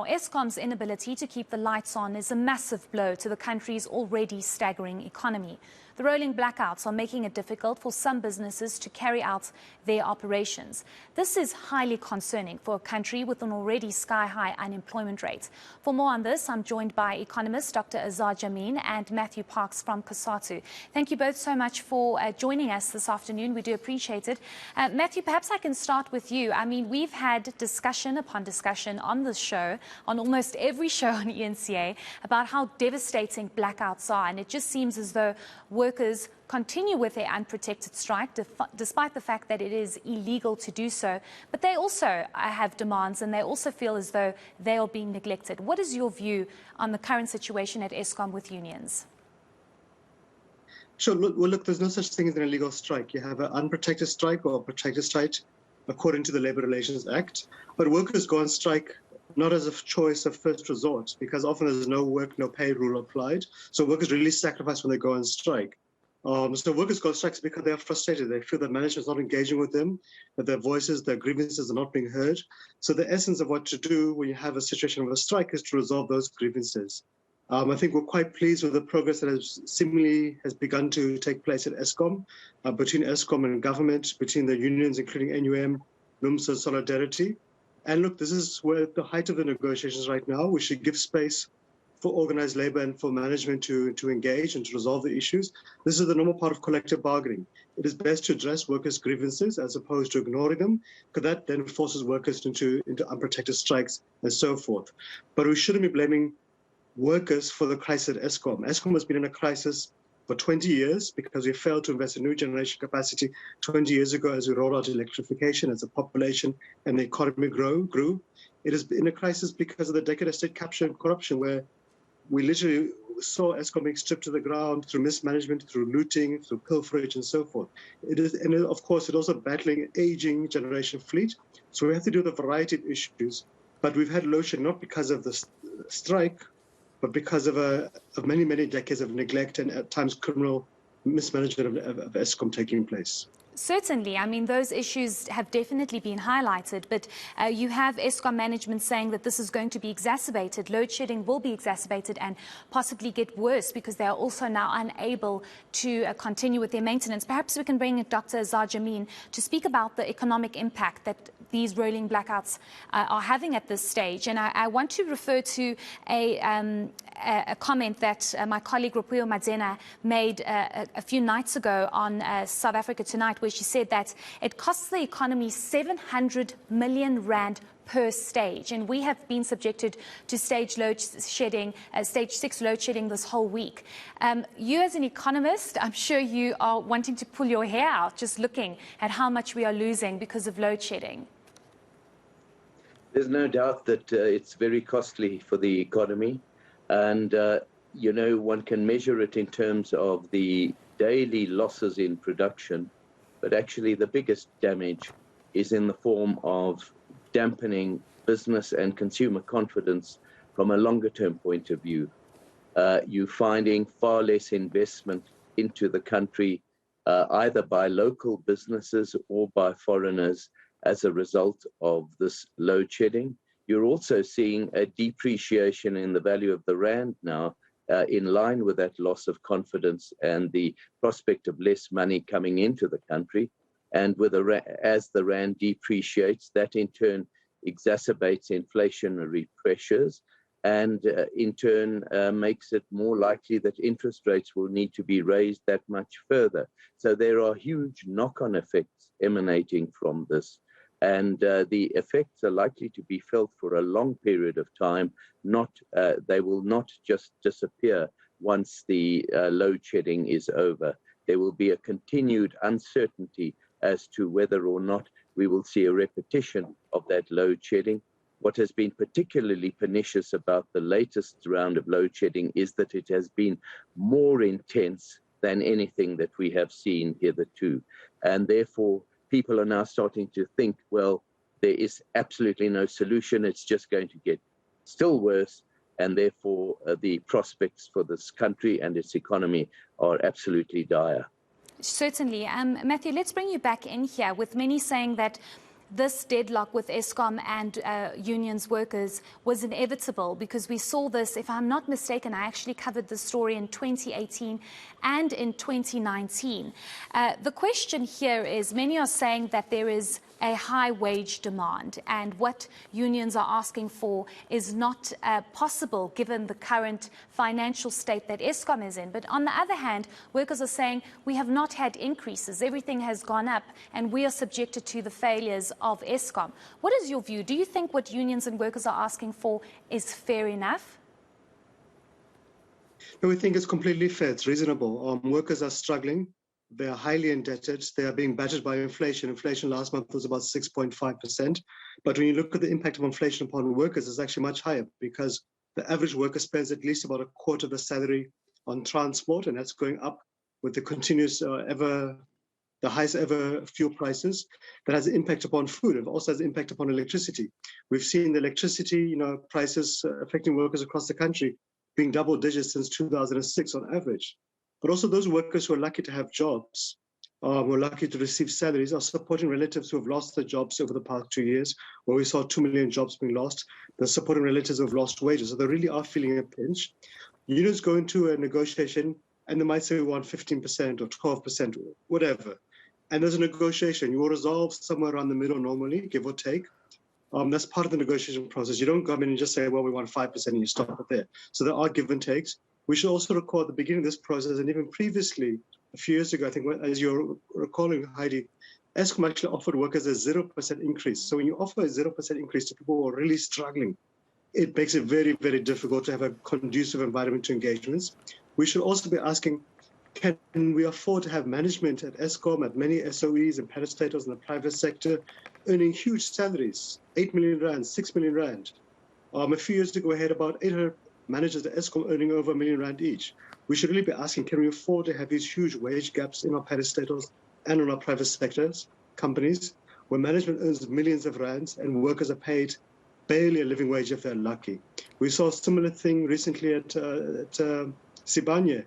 Now, Eskom's inability to keep the lights on is a massive blow to the country's already staggering economy. The rolling blackouts are making it difficult for some businesses to carry out their operations. This is highly concerning for a country with an already sky-high unemployment rate. For more on this, I'm joined by Economist Dr. Azar Jammine and Matthew Parks from Cosatu. Thank you both so much for joining us this afternoon. We do appreciate it. Matthew, perhaps I can start with you. I mean, we've had discussion upon discussion on this show, on almost every show on ENCA, about how devastating blackouts are, and it just seems as though workers continue with their unprotected strike, despite the fact that it is illegal to do so. But they also have demands, and they also feel as though they are being neglected. What is your view on the current situation at Eskom with unions? Sure. Look, there's no such thing as an illegal strike. You have an unprotected strike or a protected strike according to the Labour Relations Act. But workers go on strike not as a choice of first resort, because often there's no work, no pay rule applied. So workers really sacrifice when they go on strike. So workers go on strikes because they are frustrated. They feel that management is not engaging with them, that their voices, their grievances are not being heard. So the essence of what to do when you have a situation of a strike is to resolve those grievances. I think we're quite pleased with the progress that has begun to take place at Eskom, between Eskom and government, between the unions, including NUM, NUMSA, Solidarity. And look, this is where at the height of the negotiations right now. We should give space for organized labor and for management to engage and to resolve the issues. This is the normal part of collective bargaining. It is best to address workers' grievances as opposed to ignoring them, because that then forces workers into unprotected strikes and so forth. But we shouldn't be blaming workers for the crisis at Eskom. Eskom has been in a crisis for 20 years because we failed to invest in new generation capacity 20 years ago as we rolled out electrification, as the population and the economy grew. It has been a crisis because of the decade of state capture and corruption, where we literally saw Eskom being stripped to the ground through mismanagement, through looting, through pilferage and so forth. And of course, it's also battling an aging generation fleet. So we have to deal with a variety of issues. But we've had load shedding not because of the strike, but because of many, many decades of neglect and at times criminal mismanagement of Eskom taking place. Certainly. I mean, those issues have definitely been highlighted, but you have Eskom management saying that this is going to be exacerbated. Load shedding will be exacerbated and possibly get worse because they are also now unable to continue with their maintenance. Perhaps we can bring in Dr. Azar Jammine to speak about the economic impact that these rolling blackouts are having at this stage. And I want to refer to a comment that my colleague Rupuyo Madzena made a few nights ago on South Africa Tonight, where she said that it costs the economy 700 million rand per stage. And we have been subjected to stage 6 load shedding this whole week. You as an economist, I'm sure you are wanting to pull your hair out just looking at how much we are losing because of load shedding. There's no doubt that it's very costly for the economy. And, one can measure it in terms of the daily losses in production. But actually, the biggest damage is in the form of dampening business and consumer confidence from a longer-term point of view. You're finding far less investment into the country, either by local businesses or by foreigners, as a result of this load shedding. You're also seeing a depreciation in the value of the rand now, in line with that loss of confidence and the prospect of less money coming into the country. And as the rand depreciates, that in turn exacerbates inflationary pressures and in turn makes it more likely that interest rates will need to be raised that much further. So there are huge knock-on effects emanating from this. And the effects are likely to be felt for a long period of time. They will not just disappear once the load shedding is over. There will be a continued uncertainty as to whether or not we will see a repetition of that load shedding. What has been particularly pernicious about the latest round of load shedding is that it has been more intense than anything that we have seen hitherto. And therefore, people are now starting to think, well, there is absolutely no solution. It's just going to get still worse. And therefore, the prospects for this country and its economy are absolutely dire. Certainly. Matthew, let's bring you back in here, with many saying that this deadlock with Eskom and unions workers was inevitable, because we saw this, if I'm not mistaken, I actually covered the story in 2018 and in 2019. The question here is, many are saying that there is a high wage demand, and what unions are asking for is not possible given the current financial state that Eskom is in. But on the other hand, workers are saying we have not had increases, everything has gone up, and we are subjected to the failures of Eskom. What is your view? Do you think what unions and workers are asking for is fair enough? No, we think it's completely fair. It's reasonable. Workers are struggling. They are highly indebted. They are being battered by inflation. Inflation last month was about 6.5%. But when you look at the impact of inflation upon workers, it's actually much higher, because the average worker spends at least about a quarter of the salary on transport, and that's going up with the continuous the highest ever fuel prices. That has an impact upon food. It also has an impact upon electricity. We've seen the electricity prices affecting workers across the country being double digits since 2006 on average. But also those workers who are lucky to have jobs, who are lucky to receive salaries, are supporting relatives who have lost their jobs over the past 2 years, where we saw 2 million jobs being lost. They're supporting relatives who have lost wages. So they really are feeling a pinch. Unions go into a negotiation and they might say we want 15% or 12%, whatever. And there's a negotiation. You will resolve somewhere around the middle normally, give or take. That's part of the negotiation process. You don't come in and just say, well, we want 5% and you stop it there. So there are give and takes. We should also recall at the beginning of this process, and even previously, a few years ago, I think, as you're recalling, Heidi, Eskom actually offered workers a 0% increase. So when you offer a 0% increase to people who are really struggling, it makes it very, very difficult to have a conducive environment to engagements. We should also be asking, can we afford to have management at Eskom, at many SOEs and parastatals in the private sector, earning huge salaries, 8 million rand, 6 million rand? A few years ago, we had about 800 managers at Eskom earning over 1 million rand each. We should really be asking, can we afford to have these huge wage gaps in our parastatals and in our private sectors, companies, where management earns millions of rands and workers are paid barely a living wage if they're lucky? We saw a similar thing recently at Sibanye,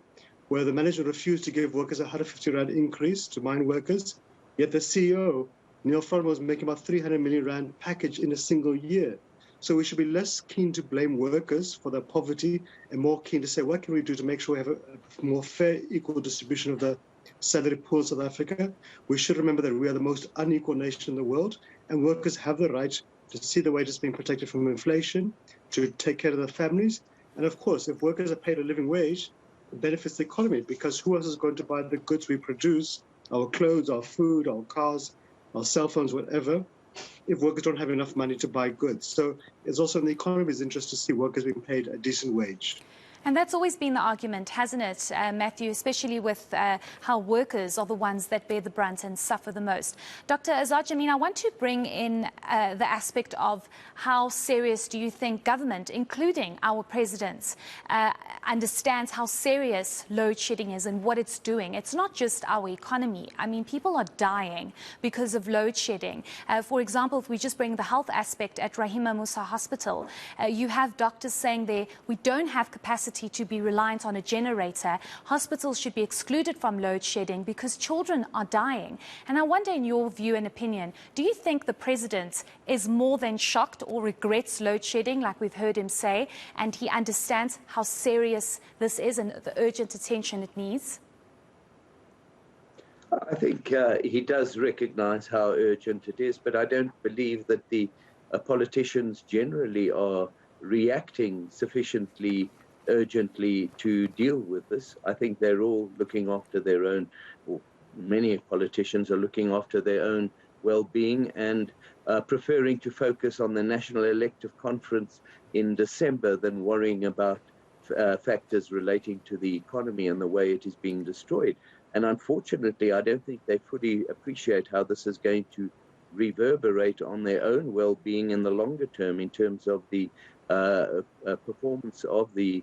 where the management refused to give workers a 150 rand increase to mine workers, yet the CEO, Neil Farmer, was making about 300 million rand package in a single year. So we should be less keen to blame workers for their poverty and more keen to say, what can we do to make sure we have a more fair, equal distribution of the salary pool in South Africa? We should remember that we are the most unequal nation in the world, and workers have the right to see their wages being protected from inflation, to take care of their families. And of course, if workers are paid a living wage, it benefits the economy, because who else is going to buy the goods we produce, our clothes, our food, our cars, our cell phones, whatever, if workers don't have enough money to buy goods? So it's also in the economy's interest to see workers being paid a decent wage. And that's always been the argument, hasn't it, Matthew, especially with how workers are the ones that bear the brunt and suffer the most. Dr. Azar, Jammine, I want to bring in the aspect of how serious do you think government, including our presidents, understands how serious load shedding is and what it's doing. It's not just our economy. I mean, people are dying because of load shedding. For example, if we just bring the health aspect at Rahima Musa Hospital, you have doctors saying there, we don't have capacity to be reliant on a generator. Hospitals should be excluded from load shedding because children are dying. And I wonder, in your view and opinion, do you think the president is more than shocked or regrets load shedding, like we've heard him say, and he understands how serious this is and the urgent attention it needs? I think he does recognize how urgent it is, but I don't believe that the politicians generally are reacting sufficiently urgently to deal with this. I think they're all looking after their own, or many politicians are looking after their own well-being and preferring to focus on the National Elective Conference in December than worrying about factors relating to the economy and the way it is being destroyed. And unfortunately, I don't think they fully appreciate how this is going to reverberate on their own well-being in the longer term in terms of the performance of the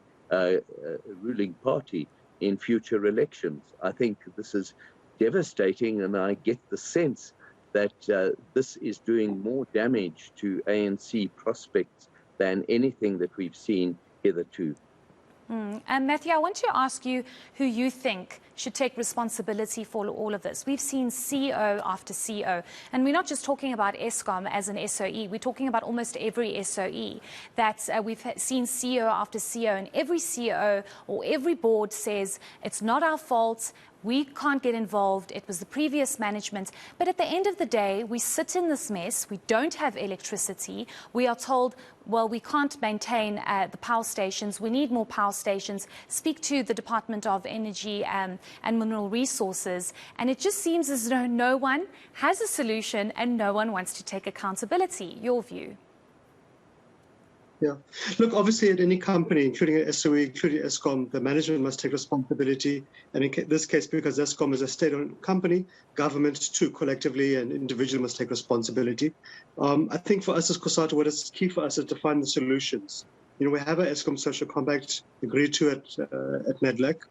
ruling party in future elections. I think this is devastating, and I get the sense that this is doing more damage to ANC prospects than anything that we've seen hitherto. And Matthew, I want to ask you who you think should take responsibility for all of this. We've seen CEO after CEO, and we're not just talking about Eskom as an SOE, we're talking about almost every SOE that we've seen CEO after CEO, and every CEO or every board says it's not our fault, we can't get involved, it was the previous management. But at the end of the day, we sit in this mess, we don't have electricity, we are told, well, we can't maintain the power stations, we need more power stations. Speak to the Department of Energy and Mineral Resources, and it just seems as though no one has a solution and no one wants to take accountability. Your view? Yeah. Look, obviously at any company, including an SOE, including Eskom, the management must take responsibility. And in this case, because Eskom is a state-owned company, government too collectively and individually must take responsibility. I think for us as Cosatu, what is key for us is to find the solutions. You know, we have an Eskom social compact agreed to at NEDLAC.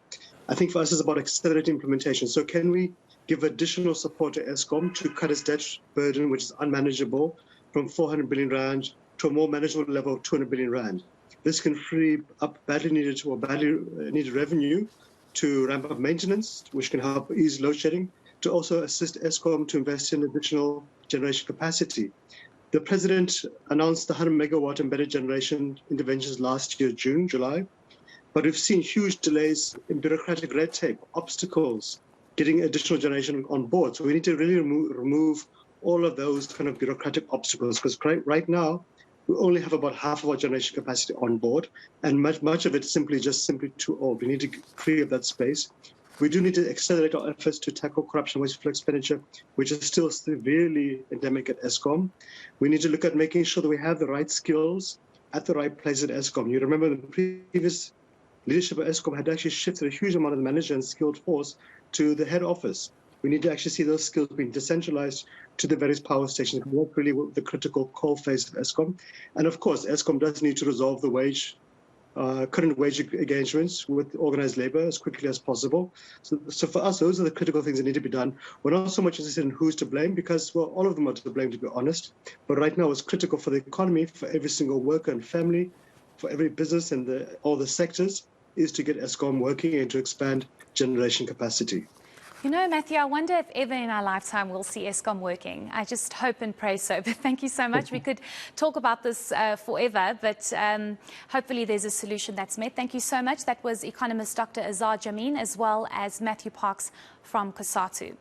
I think for us it's about accelerating implementation. So can we give additional support to Eskom to cut its debt burden, which is unmanageable, from 400 billion rand to a more manageable level of 200 billion rand. This can free up badly needed revenue to ramp up maintenance, which can help ease load shedding, to also assist Eskom to invest in additional generation capacity. The president announced the 100 megawatt embedded generation interventions last year, June, July, but we've seen huge delays in bureaucratic red tape, obstacles, getting additional generation on board. So we need to really remove all of those kind of bureaucratic obstacles, because right now, we only have about half of our generation capacity on board, and much of it simply too old. We need to free up that space. We do need to accelerate our efforts to tackle corruption, wasteful expenditure, which is still severely endemic at Eskom. We need to look at making sure that we have the right skills at the right place at Eskom. You remember the previous leadership of Eskom had actually shifted a huge amount of the manager and skilled force to the head office. We need to actually see those skills being decentralized to the various power stations. That's really the critical core phase of Eskom. And of course, Eskom does need to resolve the current wage engagements with organized labor as quickly as possible. So for us, those are the critical things that need to be done. We're not so much interested in who's to blame because, well, all of them are to blame, to be honest. But right now, it's critical for the economy, for every single worker and family, for every business and all the sectors, is to get Eskom working and to expand generation capacity. You know, Matthew, I wonder if ever in our lifetime we'll see Eskom working. I just hope and pray so. But thank you so much. We could talk about this forever, but hopefully there's a solution that's met. Thank you so much. That was Economist Dr. Azar Jammine, as well as Matthew Parks from Cosatu.